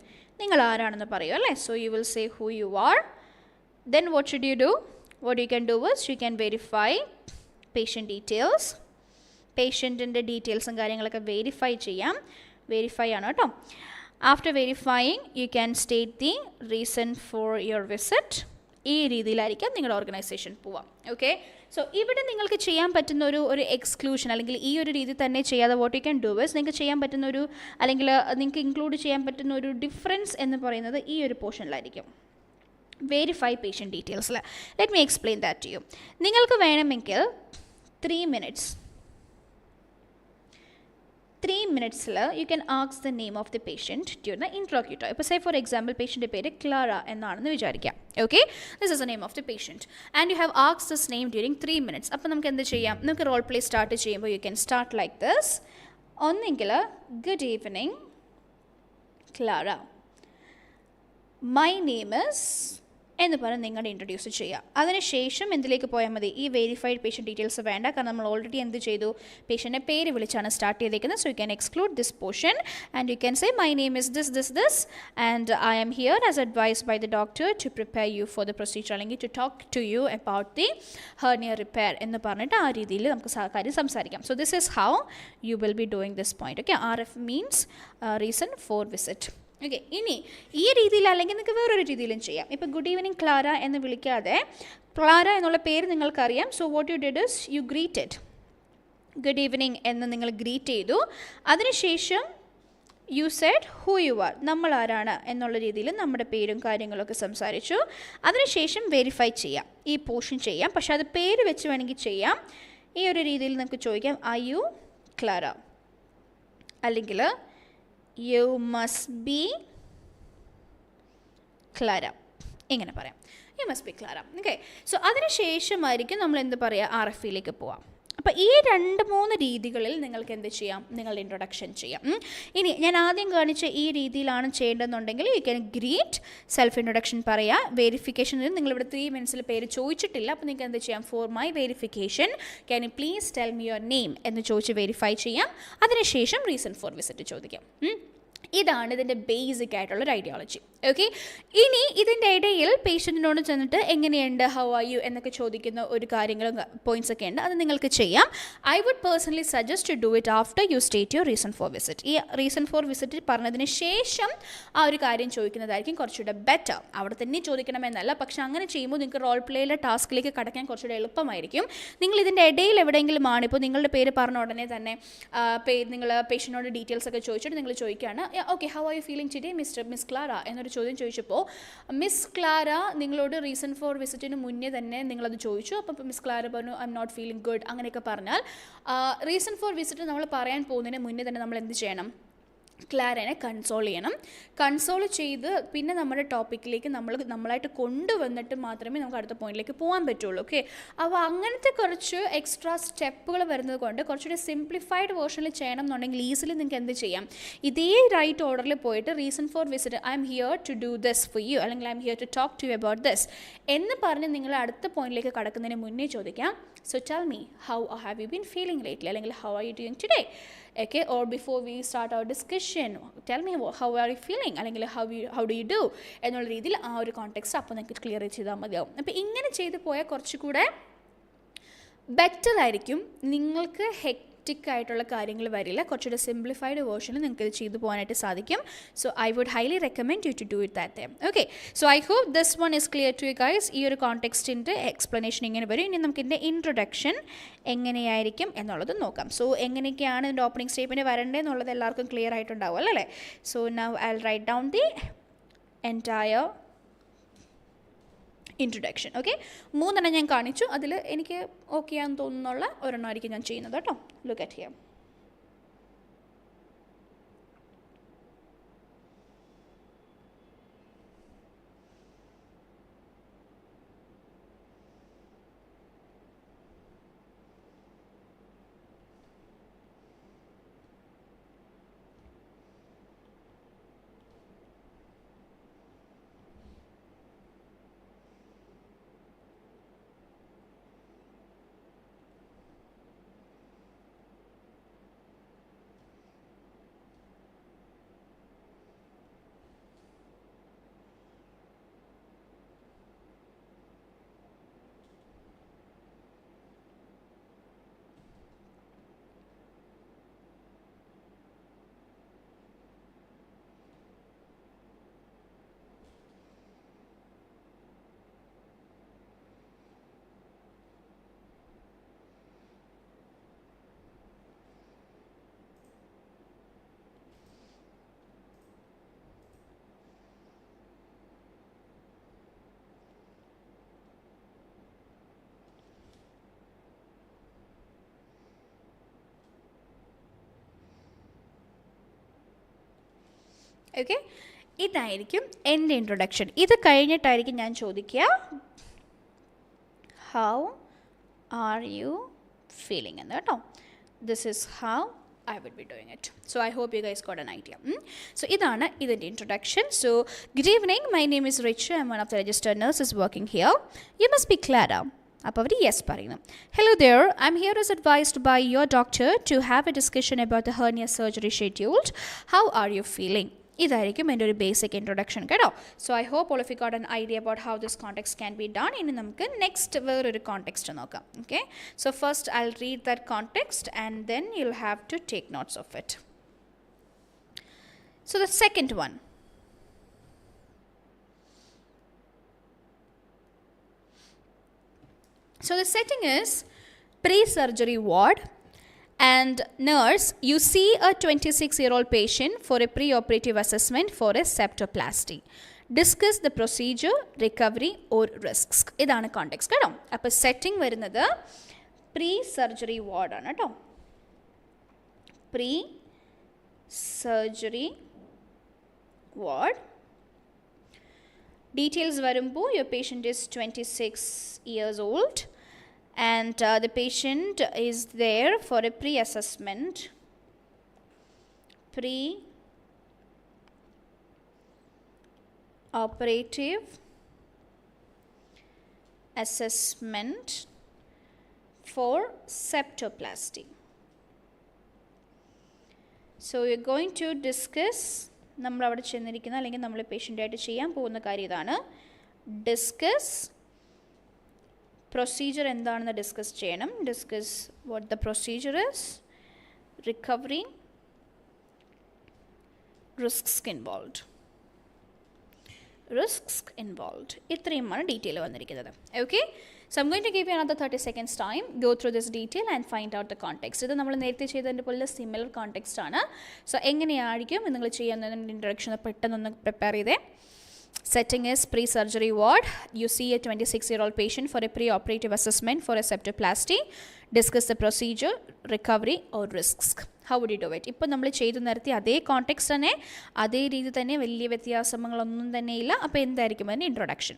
നിങ്ങൾ ആരാണെന്ന് പറയും അല്ലേ. So you will say who you are. Then what should you do? What you can do is you can verify patient details. പേഷ്യൻറ്റിൻ്റെ ഡീറ്റെയിൽസും കാര്യങ്ങളൊക്കെ വെരിഫൈ ചെയ്യാം. വെരിഫൈ ആണ് കേട്ടോ. After verifying you can state the reason for your visit. ഈ രീതിയിലായിരിക്കാം നിങ്ങളുടെ ഓർഗനൈസേഷൻ പോവാം. ഓക്കെ, സോ ഇവിടെ നിങ്ങൾക്ക് ചെയ്യാൻ പറ്റുന്ന ഒരു എക്സ്ക്ലൂഷൻ അല്ലെങ്കിൽ ഈ ഒരു രീതി തന്നെ ചെയ്യാതെ what you can do is നിങ്ങൾക്ക് ചെയ്യാൻ പറ്റുന്ന ഒരു അല്ലെങ്കിൽ നിങ്ങൾക്ക് ഇൻക്ലൂഡ് ചെയ്യാൻ പറ്റുന്ന ഒരു ഡിഫറൻസ് എന്ന് പറയുന്നത് ഈ ഒരു പോർഷനിലായിരിക്കും. വെരിഫൈ പേഷ്യൻ്റ് ഡീറ്റെയിൽസിൽ. Let me explain that to you. നിങ്ങൾക്ക് വേണമെങ്കിൽ 3 minutes you can ask the name of the patient during the interrogator. ഇപ്പോൾ say for example പേഷ്യൻ്റെ പേര് ക്ലാര എന്നാണെന്ന് വിചാരിക്കാം. Okay, this is the name of the patient and you have asked this name during 3 minutes. അപ്പോൾ നമുക്ക് എന്ത് ചെയ്യാം? നമുക്ക് റോൾ പ്ലേ സ്റ്റാർട്ട് ചെയ്യുമ്പോൾ you can start like this. ഒന്നെങ്കിൽ good evening Clara, my name is എന്ന് പറഞ്ഞ് നിങ്ങളുടെ ഇൻട്രൊഡ്യൂസ് ചെയ്യുക. അതിനുശേഷം എന്തിലേക്ക് പോയാൽ മതി? ഈ വെരിഫൈഡ് പേഷ്യൻ്റ് ഡീറ്റെയിൽസ് വേണ്ട. കാരണം നമ്മൾ ഓൾറെഡി എന്ത് ചെയ്തു? പേഷ്യൻ്റെ പേര് വിളിച്ചാണ് സ്റ്റാർട്ട് ചെയ്തേക്കുന്നത്. So you can exclude this portion and you can say my name is this and I am here as advised by the doctor to prepare you for the procedure അല്ലെങ്കിൽ to talk to you about the hernia repair എന്ന് പറഞ്ഞിട്ട് ആ രീതിയിൽ നമുക്ക് കാര്യം സംസാരിക്കാം. So this is how you will be doing this point. Okay, RF means reason for visit. Okay, ഇനി ഈ രീതിയിൽ അല്ലെങ്കിൽ നിങ്ങൾക്ക് വേറൊരു രീതിയിലും ചെയ്യാം. ഇപ്പോൾ ഗുഡ് ഈവനിങ് ക്ലാര എന്ന് വിളിക്കാതെ ക്ലാര എന്നുള്ള പേര് നിങ്ങൾക്കറിയാം. So what you did is you greeted. Good evening എന്ന് നിങ്ങൾ ഗ്രീറ്റ് ചെയ്തു. അതിനുശേഷം you said who you are, നമ്മൾ ആരാണ് എന്നുള്ള രീതിയിൽ നമ്മുടെ പേരും കാര്യങ്ങളൊക്കെ സംസാരിച്ചു. അതിനുശേഷം വെരിഫൈ ചെയ്യാം, ഈ പോർഷൻ ചെയ്യാം. പക്ഷേ അത് പേര് വെച്ച് വേണമെങ്കിൽ ചെയ്യാം. ഈ ഒരു രീതിയിൽ നമുക്ക് ചോദിക്കാം ആർ യു ക്ലാര, അല്ലെങ്കിൽ യു മസ്റ്റ് ബി ക്ലാര, ഇങ്ങനെ പറയാം. You must be Clara. Okay, so അതിനുശേഷമായിരിക്കും നമ്മൾ എന്ത് പറയുക? RFയിലേക്ക് പോവാം. അപ്പോൾ ഈ 2-3 രീതികളിൽ നിങ്ങൾക്ക് എന്ത് ചെയ്യാം? നിങ്ങളുടെ ഇൻട്രൊഡക്ഷൻ ചെയ്യാം. ഇനി ഞാൻ ആദ്യം കാണിച്ച ഈ രീതിയിലാണ് ചെയ്യേണ്ടതെന്നുണ്ടെങ്കിൽ you can greet, self introduction പറയുക. വെരിഫിക്കേഷനിൽ നിങ്ങളിവിടെ 3 minutes പേര് ചോദിച്ചിട്ടില്ല. അപ്പോൾ നിങ്ങൾക്ക് എന്ത് ചെയ്യാം? For my verification can you please tell me your name എന്ന് ചോദിച്ച് വെരിഫൈ ചെയ്യാം. അതിനുശേഷം റീസൺ ഫോർ വിസിറ്റ് ചോദിക്കാം. ഇതാണ് ഇതിൻ്റെ ബേസിക് ആയിട്ടുള്ളൊരു ഐഡിയോളജി. ഓക്കെ, ഇനി ഇതിൻ്റെ ഇടയിൽ പേഷ്യൻറ്റിനോട് ചെന്നിട്ട് എങ്ങനെയുണ്ട്, ഹൗ ആർ യു എന്നൊക്കെ ചോദിക്കുന്ന ഒരു കാര്യങ്ങളും പോയിൻറ്റ്സ് ഒക്കെ ഉണ്ട്. അത് നിങ്ങൾക്ക് ചെയ്യാം. I would personally suggest to do it after you state your reason for visit. ഈ റീസൺ ഫോർ വിസിറ്റ് പറഞ്ഞതിന് ശേഷം ആ ഒരു കാര്യം ചോദിക്കുന്നതായിരിക്കും കുറച്ചുകൂടെ ബെറ്റർ. അവിടെ തന്നെ ചോദിക്കണമെന്നല്ല, പക്ഷേ അങ്ങനെ ചെയ്യുമ്പോൾ നിങ്ങൾക്ക് റോൾ പ്ലേയിലെ ടാസ്കിലേക്ക് കടക്കാൻ കുറച്ചുകൂടെ എളുപ്പമായിരിക്കും. നിങ്ങൾ ഇതിൻ്റെ ഇടയിൽ എവിടെയെങ്കിലും ആണ്, ഇപ്പോൾ നിങ്ങളുടെ പേര് പറഞ്ഞ ഉടനെ തന്നെ നിങ്ങൾ പേഷ്യൻറ്റിനോട് ഡീറ്റെയിൽസ് ഒക്കെ ചോദിച്ചിട്ട് നിങ്ങൾ ചോദിക്കുകയാണ്, okay how are you feeling today miss Clara എന്നൊരു ചോദ്യം ചോദിച്ചപ്പോൾ മിസ് ക്ലാര നിങ്ങളോട് റീസൺ ഫോർ വിസിറ്റിന് മുന്നേ തന്നെ നിങ്ങളത് ചോദിച്ചു. അപ്പോൾ മിസ് ക്ലാര പറഞ്ഞു I am not feeling good അങ്ങനെയൊക്കെ പറഞ്ഞാൽ റീസൺ ഫോർ വിസിറ്റ് നമ്മൾ പറയാൻ പോകുന്നതിന് മുന്നേ തന്നെ നമ്മൾ എന്ത് ചെയ്യണം, ക്ലാരനെ കൺസോൾ ചെയ്യണം. കൺസോൾ ചെയ്ത് പിന്നെ നമ്മുടെ ടോപ്പിക്കിലേക്ക് നമ്മളായിട്ട് കൊണ്ടുവന്നിട്ട് മാത്രമേ നമുക്ക് അടുത്ത പോയിന്റിലേക്ക് പോകാൻ പറ്റുള്ളൂ. ഓക്കെ, അപ്പോൾ അങ്ങനത്തെ കുറച്ച് എക്സ്ട്രാ സ്റ്റെപ്പുകൾ വരുന്നത് കൊണ്ട് കുറച്ചുകൂടി സിംപ്ലിഫൈഡ് വേർഷനിൽ ചെയ്യണം എന്നുണ്ടെങ്കിൽ ഈസിലി നിങ്ങൾക്ക് എന്ത് ചെയ്യാം, ഇതേ റൈറ്റ് ഓർഡറിൽ പോയിട്ട് reason for visit I M here to do this for you, അല്ലെങ്കിൽ I M here to talk to you about this എന്ന് പറഞ്ഞ് നിങ്ങൾ അടുത്ത പോയിന്റിലേക്ക് കടക്കുന്നതിന് മുന്നേ ചോദിക്കാം, so tell me how have you been feeling lately, അല്ലെങ്കിൽ how are you doing today. Okay, or before we start our discussion, tell me how are you feeling, അല്ലെങ്കിൽ how do you do എന്നുള്ള രീതിയിൽ ആ ഒരു കോണ്ടെക്സ്റ്റ് അപ്പോൾ നിങ്ങൾക്ക് ക്ലിയർ ചെയ്താൽ മതിയാവും. അപ്പോൾ ഇങ്ങനെ ചെയ്ത് പോയാൽ കുറച്ചുകൂടെ ബെറ്റർ ആയിരിക്കും. നിങ്ങൾക്ക് ഹെക്റ്റിക് ആയിട്ടുള്ള കാര്യങ്ങൾ വരില്ല. കുറച്ചുകൂടെ സിംപ്ലിഫൈഡ് വേർഷനിൽ നിങ്ങൾക്ക് ഇത് ചെയ്തു പോകാനായിട്ട് സാധിക്കും. So I would highly recommend you to do it that time. Okay, so I hope this one is clear to you guys. ഈ ഒരു കോണ്ടെക്സ്റ്റിൻ്റെ എക്സ്പ്ലനേഷൻ ഇങ്ങനെ വരും. ഇനി നമുക്ക് ഇതിൻ്റെ ഇൻട്രൊഡക്ഷൻ എങ്ങനെയായിരിക്കും എന്നുള്ളത് നോക്കാം. സോ എങ്ങനെയൊക്കെയാണ് ഇതിൻ്റെ ഓപ്പണിംഗ് സ്റ്റേറ്റ്മെൻറ്റ് വരേണ്ടതെന്നുള്ളത് എല്ലാവർക്കും ക്ലിയർ ആയിട്ടുണ്ടാവും അല്ലേ. So now I will write down the entire introduction. Okay, 3 ഞാൻ കാണിച്ചു. അതിൽ എനിക്ക് ഓക്കെ ആണെന്ന് തോന്നുന്നുള്ള ഒരെണ്ണമായിരിക്കും ഞാൻ ചെയ്യുന്നത് കേട്ടോ. Look at here. ഓക്കെ, ഇതായിരിക്കും എൻ്റെ ഇൻട്രൊഡക്ഷൻ. ഇത് കഴിഞ്ഞിട്ടായിരിക്കും ഞാൻ ചോദിക്കുക ഹൗ ആർ യു ഫീലിംഗ് എന്ന് കേട്ടോ. This is how I would be doing it. So I hope you guys got an idea. So idana idinte introduction. So good evening, my name is Richa. I'm one of the registered nurses working here. You must be Clara. അപ്പോൾ അവർ യെസ് പറയുന്നു. Hello there, I M here is advised by your doctor to have a discussion about the hernia surgery scheduled. How are you feeling? ഇതായിരിക്കും എൻ്റെ ഒരു ബേസിക് ഇൻട്രൊഡക്ഷൻ കേട്ടോ. So I hope all of you got an idea about how this context can be done. ഇനി നമുക്ക് നെക്സ്റ്റ് വേറൊരു കോണ്ടെക്സ്റ്റ് നോക്കാം. Okay, so first I will read that context and then you will have to take notes of it. So the second one. So the setting is pre-surgery ward, and nurse, you see a 26-year-old patient for a pre-operative assessment for a septoplasty. Discuss the procedure, recovery or risks. ഇതാണ് കോണ്ടെക്സ്റ്റ് കേട്ടോ. അപ്പോൾ സെറ്റിംഗ് വരുന്നത് pre-surgery ward ആണ് കേട്ടോ. pre-surgery ward. Details varumbo, your patient is 26 years old and the patient is there for a pre-assessment, pre-operative assessment for septoplasty. So we're going to discuss നമ്മൾ അവിടെ ചെന്നിരിക്കുന്ന അല്ലെങ്കിൽ നമ്മൾ പേഷ്യൻ്റായിട്ട് ചെയ്യാൻ പോകുന്ന കാര്യം ഇതാണ്. ഡിസ്കസ് പ്രൊസീജിയർ എന്താണെന്ന് ഡിസ്കസ് ചെയ്യണം. Discuss what the procedure is, recovery, risks involved. ഇത്രയുമാണ് ഡീറ്റെയിൽ വന്നിരിക്കുന്നത്. Okay, so I'm going to give you another 30 seconds time, go through this detail and find out the context. ഇത് നമ്മൾ നേരത്തെ ചെയ്തതിൻ്റെ പോലെ സിമിലർ കോണ്ടെക്സ്റ്റ് ആണ്. സോ എങ്ങനെയായിരിക്കും നിങ്ങൾ ചെയ്യുന്നതിൻ്റെ ഇൻട്രൊഡക്ഷൻ പെട്ടെന്നൊന്ന് പ്രിപ്പയർ ചെയ്തേ. Setting is pre-surgery ward. You see a 26-year-old patient for a pre-operative assessment for a septoplasty. Discuss the procedure, recovery or risks. How would you do it? ഇപ്പോൾ നമ്മൾ ചെയ്തു നിർത്തി അതേ കോണ്ടെക്സ്റ്റ് തന്നെ, അതേ രീതി തന്നെ, വലിയ വ്യത്യാസങ്ങളൊന്നും തന്നെ ഇല്ല. അപ്പോൾ എന്തായിരിക്കും അതിൻ്റെ introduction?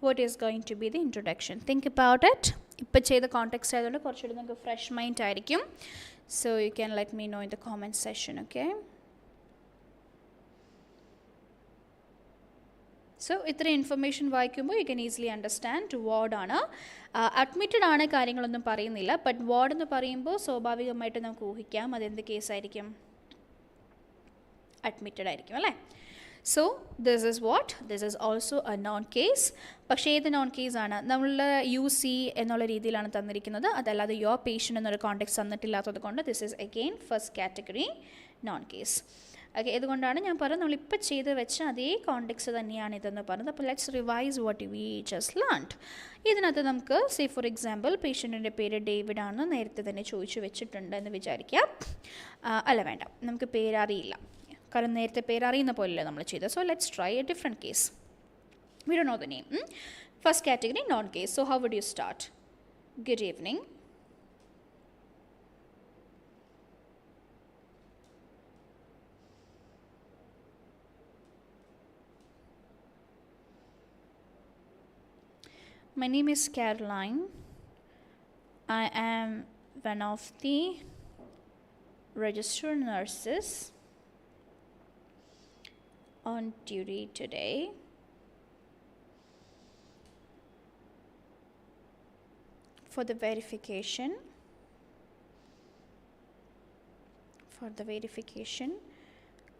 What is going to be the introduction? Think about it. ഇപ്പോൾ ചെയ്ത കോണ്ടെക്സ്റ്റ് ആയതുകൊണ്ട് കുറച്ചുകൂടി നിങ്ങൾക്ക് ഫ്രഷ് മൈൻഡ് ആയിരിക്കും. So you can let me know in the comment session. Okay, so ഇത്ര ഇൻഫർമേഷൻ വായിക്കുമ്പോൾ യു ക്യാൻ ഈസിലി അണ്ടർസ്റ്റാൻഡ് വാർഡാണ്. അഡ്മിറ്റഡ് ആണ്, കാര്യങ്ങളൊന്നും പറയുന്നില്ല. ബട്ട് വാർഡ് എന്ന് പറയുമ്പോൾ സ്വാഭാവികമായിട്ട് നമുക്ക് ഊഹിക്കാം അതെന്ത് കേസായിരിക്കും, അഡ്മിറ്റഡ് ആയിരിക്കും അല്ലേ. So this is what, this is also A non case. പക്ഷേ ഏത് നോൺ കേസ് ആണ്? നമ്മളുടെ UC എന്നുള്ള രീതിയിലാണ് തന്നിരിക്കുന്നത്, അതല്ലാതെ യുവർ പേഷ്യൻ്റ് എന്നൊരു കോണ്ടെക്സ്റ്റ് തന്നിട്ടില്ലാത്തത് കൊണ്ട് this is again first category non case. Okay, ഇതുകൊണ്ടാണ് ഞാൻ പറഞ്ഞത് നമ്മളിപ്പോൾ ചെയ്ത് വെച്ച അതേ കോണ്ടെക്സ്റ്റ് തന്നെയാണ് ഇതെന്ന് പറഞ്ഞത്. അപ്പോൾ let's revise what we just learned. ഇതിനകത്ത് നമുക്ക് സേ ഫോർ എക്സാമ്പിൾ പേഷ്യൻറ്റിൻ്റെ പേര് ഡേവിഡ് ആണെന്ന് നേരത്തെ തന്നെ ചോദിച്ചു വെച്ചിട്ടുണ്ട് എന്ന് വിചാരിക്കാം. അല്ല വേണ്ട, നമുക്ക് പേരറിയില്ല, കാരണം നേരത്തെ പേരറിയുന്ന പോലെയല്ലേ നമ്മൾ ചെയ്തത്. So let's try A different case. We don't know the name. First category, non-case. So how would you start? Good evening. My name is Caroline. I am one of the registered nurses on duty today. For the verification,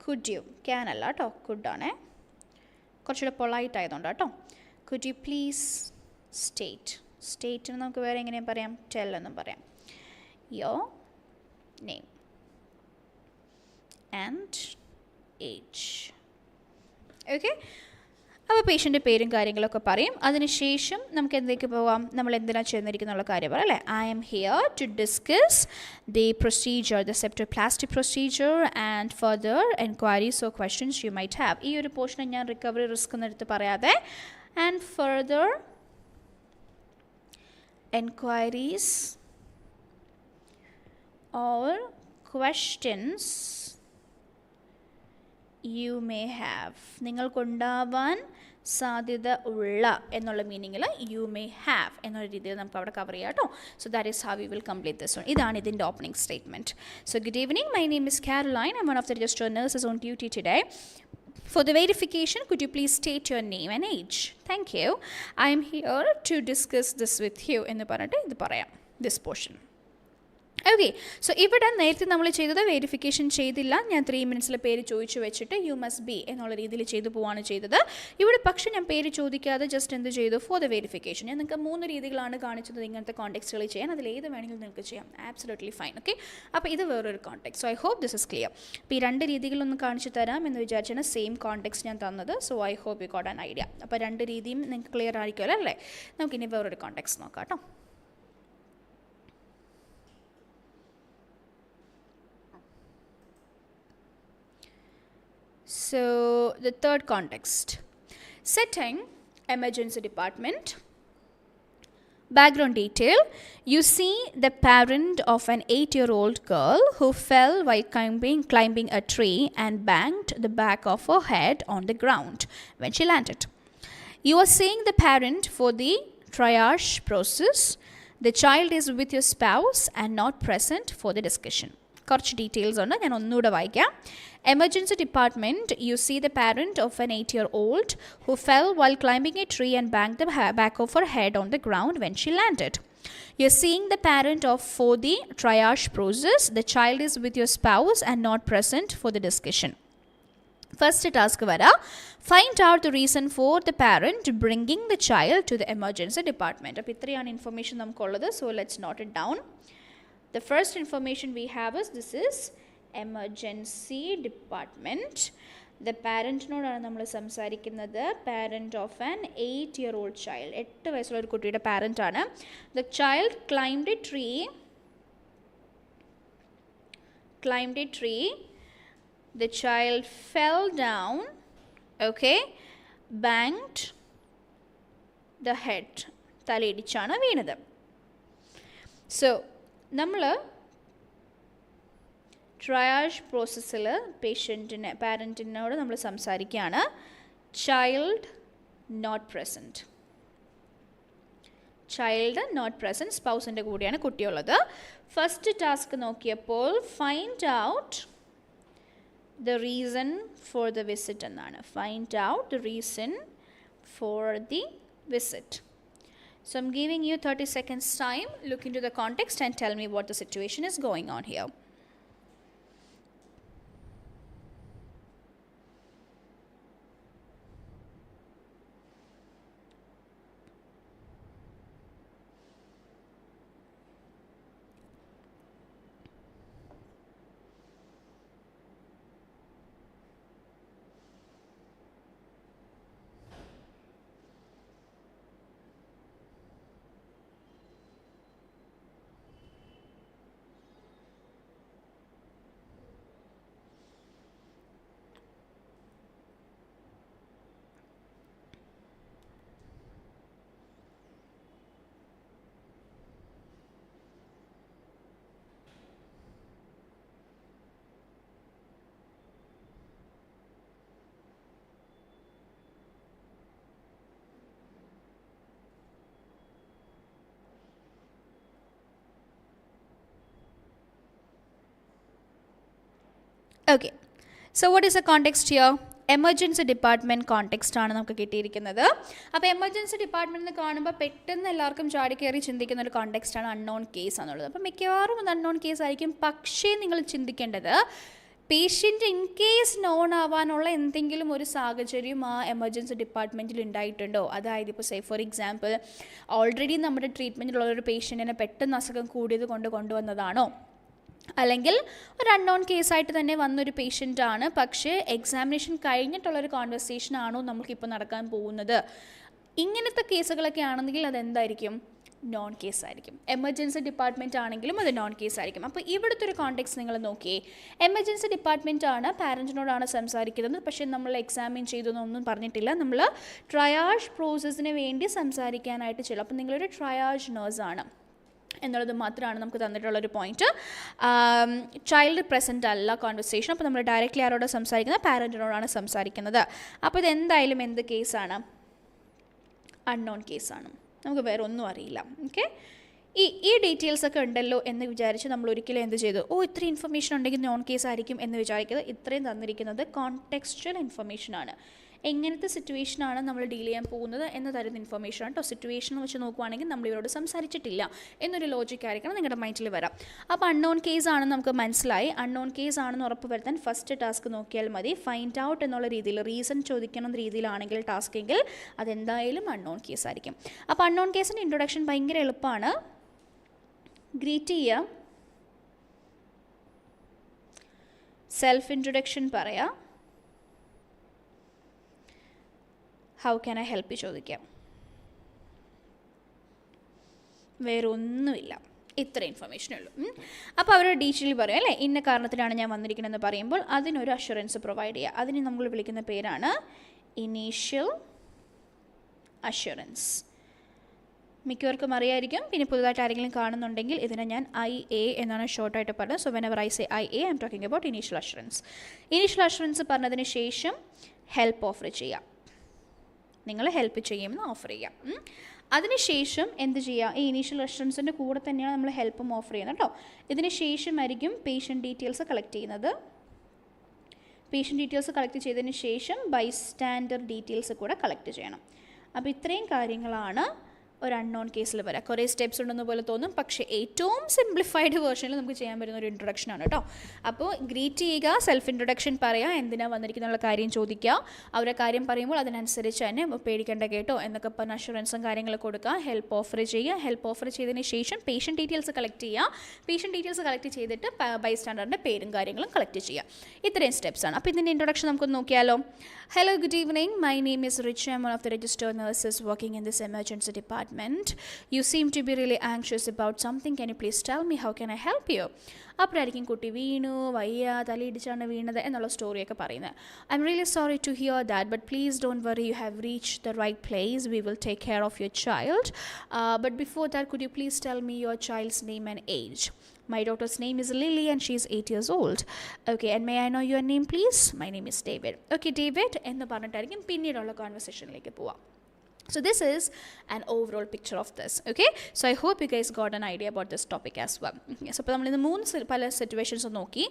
could you, can alla to, could aane korchude polite ayidonda to, could you please state nu namukku vera engane parayam, tell ennu parayam, your name and age. Okay, അപ്പോൾ പേഷ്യൻ്റെ പേരും കാര്യങ്ങളൊക്കെ പറയും. അതിനുശേഷം നമുക്ക് എന്തൊക്കെ പോവാം, നമ്മൾ എന്തിനാണ് ചെന്നിരിക്കുന്നുള്ള കാര്യം പറയാം അല്ലേ. I M here to discuss the procedure, the septoplasty procedure and further enquiries or questions you might have. ഈ ഒരു പോർഷനെ ഞാൻ റിക്കവറി റിസ്ക് എന്നെടുത്ത് പറയാതെ and further enquiries or questions you may have, നിങ്ങൾക്കുണ്ടാവാൻ സാധ്യത ഉള്ള എന്നുള്ള മീനിങ്ങിൽ യു മേ ഹാവ് എന്നുള്ള രീതിയിൽ നമുക്ക് അവിടെ കവർ ചെയ്യാം കേട്ടോ. So that is how we will complete this one. ഇതാണ് ഇതിൻ്റെ opening statement. So good evening, my name is Caroline. I M one of the registered nurses on duty today. For the verification, could you please state your name and age? Thank you. I am here to discuss this with you എന്ന് പറഞ്ഞിട്ട് ഇത് പറയാം, this portion. ഓക്കെ, സോ ഇവിടെ നേരത്തെ നമ്മൾ ചെയ്തത് വെരിഫിക്കേഷൻ ചെയ്തില്ല, ഞാൻ 3 minutes പേര് ചോദിച്ചു വെച്ചിട്ട് യു മസ്റ്റ് ബി എന്നുള്ള രീതിയിൽ ചെയ്തു പോവാണ് ചെയ്തത്. ഇവിടെ പക്ഷേ ഞാൻ പേര് ചോദിക്കാതെ ജസ്റ്റ് എന്ത് ചെയ്തു, ഫോർ ദ വെരിഫിക്കേഷൻ. ഞാൻ നിങ്ങൾക്ക് 3 രീതികളാണ് കാണിച്ചത് ഇങ്ങനത്തെ കോണ്ടെക്സ്റ്റുകൾ ചെയ്യാൻ, അതിൽ ഏത് വേണമെങ്കിലും നിങ്ങൾക്ക് ചെയ്യാം, ആബ്സല്യൂട്ട്ലി ഫൈൻ. ഓക്കെ, അപ്പോൾ ഇത് വേറൊരു context. So I hope this is clear. അപ്പോൾ ഈ 2 രീതികളൊന്നും കാണിച്ചു തരാം എന്ന് വിചാരിച്ചാണ് സെയിം കോണ്ടെക്സ്റ്റ് ഞാൻ തന്നത്. So I hope you got an idea. അപ്പോൾ 2 രീതിയും നിങ്ങൾക്ക് ക്ലിയർ ആയിരിക്കുമല്ലോ അല്ലേ. നമുക്കിനി വേറൊരു കോണ്ടെക്സ്റ്റ് നോക്കാം കേട്ടോ. So the third context, setting, emergency department. Background detail. You see the parent of an 8-year-old girl who fell while climbing a tree and banged the back of her head on the ground when she landed. You are seeing the parent for the triage process. The child is with your spouse and not present for the discussion. കുറച്ച് ഡീറ്റെയിൽസ് ഉണ്ട്, ഞാൻ ഒന്നുകൂടെ വായിക്കാം. Emergency department, you see the parent of an 8-year-old who fell while climbing a tree and banged the back of her head on the ground when she landed. You're seeing the parent for the triage process. The child is with your spouse and not present for the discussion. First task vara, find out the reason for the parent bringing the child to the emergency department. Appo itrayana information namukkullathu, so let's note it down. The first information we have is this is emergency department. The parent നോടാണ് നമ്മൾ സംസാരിക്കുന്നത്. Parent of an 8-year-old child, 8 വയസ്സുള്ള ഒരു കുട്ടിയുടെ പാരന്റ് ആണ്. The child climbed a tree. The child fell down, okay, banged the head, തലയിടിച്ചാണ് വീണത്. So നമ്മൾ ട്രയാജ് പ്രോസസ്സിൽ പാരൻറ്റിനോട് നമ്മൾ സംസാരിക്കുകയാണ്. ചൈൽഡ് നോട്ട് പ്രസൻറ്റ്, സ്പൗസിൻ്റെ കൂടെയാണ് കുട്ടിയുള്ളത്. ഫസ്റ്റ് ടാസ്ക് നോക്കിയപ്പോൾ find out the reason for the visit എന്നാണ്. Find out the reason for the visit. So I'm giving you 30 seconds time. Look into the context and tell me what the situation is going on here. Okay, so what is the context here? Emergency department context ആണ് നമുക്ക് കിട്ടിയിരിക്കുന്നത്. അപ്പോൾ എമർജൻസി ഡിപ്പാർട്ട്മെൻറ്റ് കാണുമ്പോൾ പെട്ടെന്ന് എല്ലാവർക്കും ചാടിക്കയറി ചിന്തിക്കുന്ന ഒരു കോണ്ടെക്സ്റ്റാണ് അൺനോൺ കേസ് എന്നുള്ളത്. അപ്പോൾ മിക്കവാറും അത് അൺനോൺ കേസ് ആയിരിക്കും. പക്ഷേ നിങ്ങൾ ചിന്തിക്കേണ്ടത് പേഷ്യൻ്റ് ഇൻ കേസ് നോൺ ആവാനുള്ള എന്തെങ്കിലും ഒരു സാഹചര്യം ആ എമർജൻസി ഡിപ്പാർട്ട്മെൻറ്റിൽ ഉണ്ടായിട്ടുണ്ടോ? അതായത് ഇപ്പോൾ സേ ഫോർ എക്സാമ്പിൾ ഓൾറെഡി നമ്മുടെ ട്രീറ്റ്മെൻറ്റിലുള്ള ഒരു പേഷ്യൻറ്റിനെ പെട്ടെന്ന് അസുഖം കൂടിയത് കൊണ്ട് കൊണ്ടുവന്നതാണോ, അല്ലെങ്കിൽ ഒരു അൺനോൺ കേസായിട്ട് തന്നെ വന്നൊരു പേഷ്യൻ്റാണ്, പക്ഷേ എക്സാമിനേഷൻ കഴിഞ്ഞിട്ടുള്ളൊരു കോൺവെർസേഷൻ ആണോ നമുക്കിപ്പോൾ നടക്കാൻ പോകുന്നത്? ഇങ്ങനത്തെ കേസുകളൊക്കെ ആണെന്നെങ്കിൽ അതെന്തായിരിക്കും? നോൺ കേസായിരിക്കും. എമർജൻസി ഡിപ്പാർട്ട്മെൻറ്റ് ആണെങ്കിലും അത് നോൺ കേസായിരിക്കും. അപ്പോൾ ഇവിടുത്തെ ഒരു കോണ്ടെക്സ്റ്റ് നിങ്ങൾ നോക്കിയേ. എമർജൻസി ഡിപ്പാർട്ട്മെൻറ്റ് ആണ്, പാരൻറ്റിനോടാണ് സംസാരിക്കുന്നത്, പക്ഷേ നമ്മൾ എക്സാമിൻ ചെയ്തൊന്നും പറഞ്ഞിട്ടില്ല. നമ്മൾ ട്രയാജ് പ്രോസസ്സിന് വേണ്ടി സംസാരിക്കാനായിട്ട് ചെല്ലും. അപ്പോൾ നിങ്ങളൊരു ട്രയാജ് നേഴ്സാണ് എന്നുള്ളത് മാത്രമാണ് നമുക്ക് തന്നിട്ടുള്ളൊരു പോയിൻറ്റ്. ചൈൽഡ് പ്രസൻറ്റ് അല്ല കോൺവെർസേഷൻ. അപ്പോൾ നമ്മൾ ഡയറക്റ്റ്ലി ആരോട് സംസാരിക്കുന്നത്? പാരൻറ്റിനോടാണ് സംസാരിക്കുന്നത്. അപ്പോൾ ഇതെന്തായാലും എന്ത് കേസാണ്? അൺനോൺ കേസാണ്. നമുക്ക് വേറെ ഒന്നും അറിയില്ല. ഓക്കെ, ഈ ഡീറ്റെയിൽസൊക്കെ ഉണ്ടല്ലോ എന്ന് വിചാരിച്ച് നമ്മൾ ഒരിക്കലും എന്ത് ചെയ്തു? ഇത്രയും ഇൻഫർമേഷൻ ഉണ്ടെങ്കിൽ നോൺ കേസ് ആയിരിക്കും എന്ന് വിചാരിക്കുന്നത്. ഇത്രയും തന്നിരിക്കുന്നത് കോണ്ടെക്സ്ച്വൽ ഇൻഫർമേഷനാണ്. എങ്ങനത്തെ സിറ്റുവേഷനാണ് നമ്മൾ ഡീൽ ചെയ്യാൻ പോകുന്നത് എന്ന് തരുന്ന ഇൻഫർമേഷൻ കേട്ടോ. സിറ്റുവേഷൻ വെച്ച് നോക്കുവാണെങ്കിൽ നമ്മൾ ഇവരോട് സംസാരിച്ചിട്ടില്ല എന്നൊരു ലോജിക് ആയിരിക്കണം നിങ്ങളുടെ മൈൻഡിൽ വരാം. അപ്പോൾ അൺനോൺ കേസ് ആണെന്ന് നമുക്ക് മനസ്സിലായി. അൺനോൺ കേസ് ആണെന്ന് ഉറപ്പ് വരുത്താൻ ഫസ്റ്റ് ടാസ്ക് നോക്കിയാൽ മതി. ഫൈൻഡ് ഔട്ട് എന്നുള്ള രീതിയിൽ റീസൺ ചോദിക്കണം രീതിയിലാണെങ്കിൽ ടാസ്ക് എങ്കിൽ അതെന്തായാലും അൺനോൺ കേസ് ആയിരിക്കും. അപ്പോൾ അൺനോൺ കേസിൻ്റെ ഇൻട്രൊഡക്ഷൻ ഭയങ്കര എളുപ്പമാണ്. ഗ്രീറ്റ് ചെയ്യുക, സെൽഫ് ഇൻട്രൊഡക്ഷൻ പറയാം, ഹൗ ക്യാൻ ഐ ഹെൽപ്പ് ചോദിക്കാം. വേറെ ഒന്നുമില്ല, ഇത്ര ഇൻഫർമേഷനേ ഉള്ളൂ. അപ്പോൾ അവരുടെ ഡീറ്റെയിൽ പറയും അല്ലേ, ഇന്ന കാരണത്തിലാണ് ഞാൻ വന്നിരിക്കണമെന്ന് പറയുമ്പോൾ അതിനൊരു അഷുറൻസ് പ്രൊവൈഡ് ചെയ്യുക. അതിന് നമ്മൾ വിളിക്കുന്ന പേരാണ് ഇനീഷ്യൽ അഷുറൻസ്. മിക്കവർക്കും അറിയായിരിക്കും. പിന്നെ പുതുതായിട്ട് ആരെങ്കിലും കാണുന്നുണ്ടെങ്കിൽ ഇതിനെ ഞാൻ IA എന്നാണ് ഷോർട്ടായിട്ട് പറഞ്ഞത്. So whenever I say IA I am talking about initial assurance. Initial assurance പറഞ്ഞതിന് ശേഷം ഹെൽപ്പ് ഓഫർ ചെയ്യാം. നിങ്ങൾ ഹെൽപ്പ് ചെയ്യുമെന്ന് ഓഫർ ചെയ്യാം. അതിനുശേഷം എന്ത് ചെയ്യുക? ഈ ഇനീഷ്യൽ അഷുറൻസിൻ്റെ കൂടെ തന്നെയാണ് നമ്മൾ ഹെൽപ്പും ഓഫർ ചെയ്യുന്നത് കേട്ടോ. ഇതിന് ശേഷമായിരിക്കും പേഷ്യൻ്റ് ഡീറ്റെയിൽസ് കളക്ട് ചെയ്യുന്നത്. പേഷ്യൻ്റ് ഡീറ്റെയിൽസ് കളക്ട് ചെയ്തതിന് ശേഷം ബൈസ്റ്റാൻഡർ ഡീറ്റെയിൽസ് കൂടെ കളക്ട് ചെയ്യണം. അപ്പോൾ ഇത്രയും കാര്യങ്ങളാണ് ഒരു അൺനോൺ കേസിൽ വരാം. കുറേ സ്റ്റെപ്സ് ഉണ്ടെന്ന് പോലെ തോന്നും, പക്ഷേ ഏറ്റവും സിംപ്ലിഫൈഡ് വേർഷനിൽ നമുക്ക് ചെയ്യാൻ പറ്റുന്ന ഒരു ഇൻട്രൊഡക്ഷനാണ് കേട്ടോ. അപ്പോൾ ഗ്രീറ്റ് ചെയ്യുക, സെൽഫ് ഇൻട്രൊഡക്ഷൻ പറയുക, എന്തിനാണ് വന്നിരിക്കുന്നുള്ള കാര്യം ചോദിക്കുക, അവരെ കാര്യം പറയുമ്പോൾ അതിനനുസരിച്ച് തന്നെ പേടിക്കേണ്ട കേട്ടോ എന്നൊക്കെ പറഞ്ഞ അഷുറൻസും കാര്യങ്ങളൊക്കെ കൊടുക്കുക. ഹെൽപ്പ് ഓഫർ ചെയ്യുക. ഹെൽപ്പ് ഓഫർ ചെയ്തതിന് ശേഷം പേഷ്യൻ്റ് ഡീറ്റെയിൽസ് കളക്ട് ചെയ്യുക. പേഷ്യൻ്റ് ഡീറ്റെയിൽസ് കളക്ട് ചെയ്തിട്ട് ബൈസ്റ്റാൻഡറിൻ്റെ പേരും കാര്യങ്ങളും കളക്ട് ചെയ്യുക. ഇത്രയും സ്റ്റെപ്സാണ്. അപ്പോൾ ഇതിൻ്റെ ഇൻട്രൊഡക്ഷൻ നമുക്കൊന്ന് നോക്കിയാലോ. Hello, good evening. My name is Rich. I'm one of the registered nurses working in this emergency department. You seem to be really anxious about something. Can you please tell me how can I help you? അപ്പോഴായിരിക്കും കുട്ടി വീണു, വയ്യ, തലയിടിച്ചാണ് വീണത് എന്നുള്ള സ്റ്റോറിയൊക്കെ പറയുന്നത്. I am really sorry to hear that, but please don't worry, you have reached the right place. We will take care of your child. But before that, could you please tell me your child's name and age? My daughter's name is Lily and she is 8 years old. Okay, and may I know your name please? My name is David. Okay, David, എന്ന് പറഞ്ഞിട്ടായിരിക്കും പിന്നീടുള്ള കോൺവെർസേഷനിലേക്ക് പോവാം. So this is an overall picture of this. Okay, so I hope you guys got an idea about this topic as well. So അപ്പോൾ നമ്മൾ ഇന്ന് 3 പല സിറ്റുവേഷൻസ് നോക്കി,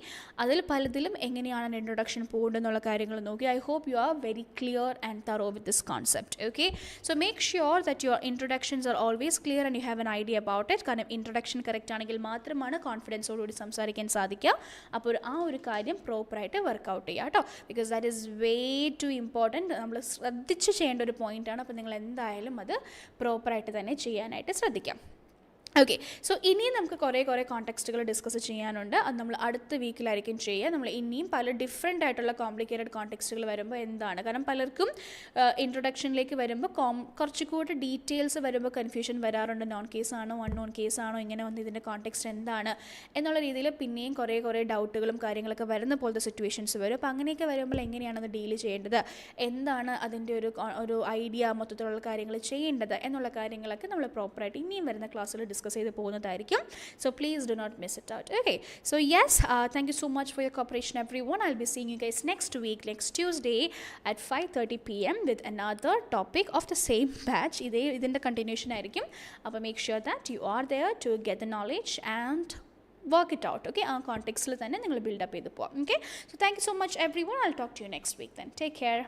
അതിൽ പലതിലും എങ്ങനെയാണ് ഇൻട്രൊഡക്ഷൻ പോകേണ്ടതെന്നുള്ള കാര്യങ്ങൾ നോക്കി. I hope you are very clear and thorough with this concept. Okay, so make sure that your introductions are always clear and you have an idea about it. കാരണം ഇൻട്രൊഡക്ഷൻ കറക്റ്റ് ആണെങ്കിൽ മാത്രമാണ് കോൺഫിഡൻസോടുകൂടി സംസാരിക്കാൻ സാധിക്കുക. അപ്പോൾ ആ ഒരു കാര്യം പ്രോപ്പറായിട്ട് വർക്കൗട്ട് ചെയ്യുക കേട്ടോ. Because that is way too important. നമ്മൾ ശ്രദ്ധിച്ച് ചെയ്യേണ്ട ഒരു പോയിൻ്റാണ്. അപ്പോൾ നിങ്ങൾ എന്തായാലും അത് പ്രോപ്പറായിട്ട് തന്നെ ചെയ്യാനായിട്ട് ശ്രദ്ധിക്കാം. ഓക്കെ, സോ ഇനിയും നമുക്ക് കുറേ കോണ്ടെക്സ്റ്റുകൾ ഡിസ്കസ് ചെയ്യാനുണ്ട്. അത് നമ്മൾ അടുത്ത വീക്കിലായിരിക്കും ചെയ്യുക. നമ്മൾ ഇനിയും പല ഡിഫറെൻ്റ് ആയിട്ടുള്ള കോംപ്ലിക്കേറ്റഡ് കോണ്ടെക്സ്റ്റുകൾ വരുമ്പോൾ എന്താണ്, കാരണം പലർക്കും ഇൻട്രൊഡക്ഷനിലേക്ക് വരുമ്പോൾ കുറച്ചുകൂടി ഡീറ്റെയിൽസ് വരുമ്പോൾ കൺഫ്യൂഷൻ വരാറുണ്ട്. നോൺ കേസാണോ അൺനോൺ കേസാണോ, ഇങ്ങനെ വന്ന് ഇതിൻ്റെ കോണ്ടെക്സ്റ്റ് എന്താണ് എന്നുള്ള രീതിയിൽ പിന്നെയും കുറേ ഡൗട്ടുകളും കാര്യങ്ങളൊക്കെ വരുന്ന പോലത്തെ സിറ്റുവേഷൻസ് വരും. അപ്പോൾ അങ്ങനെയൊക്കെ വരുമ്പോൾ എങ്ങനെയാണത് ഡീൽ ചെയ്യേണ്ടത്, എന്താണ് അതിൻ്റെ ഒരു ഐഡിയ, മൊത്തത്തിലുള്ള കാര്യങ്ങൾ ചെയ്യേണ്ടത് എന്നുള്ള കാര്യങ്ങളൊക്കെ നമ്മൾ പ്രോപ്പറായിട്ട് ഇനിയും വരുന്ന ക്ലാസ്സിൽ ഡിസ്കസ് ചെയ്ത് പോകുന്നതായിരിക്കും. So please do not miss it out. Okay, so yes, thank you so much for your cooperation everyone. I'll be seeing you guys next week, next Tuesday at 5:30 p.m. with another topic of the same batch. ഇതിൻ്റെ കണ്ടിന്യൂഷൻ ആയിരിക്കും. അപ്പോൾ make sure that you are there to get the knowledge and work it out. Okay, ആ കോണ്ടെക്സ്റ്റിൽ തന്നെ നിങ്ങൾ ബിൽഡപ്പ് ചെയ്ത് പോകാം. Okay, so thank you so much everyone. I'll talk to you next week then. Take care.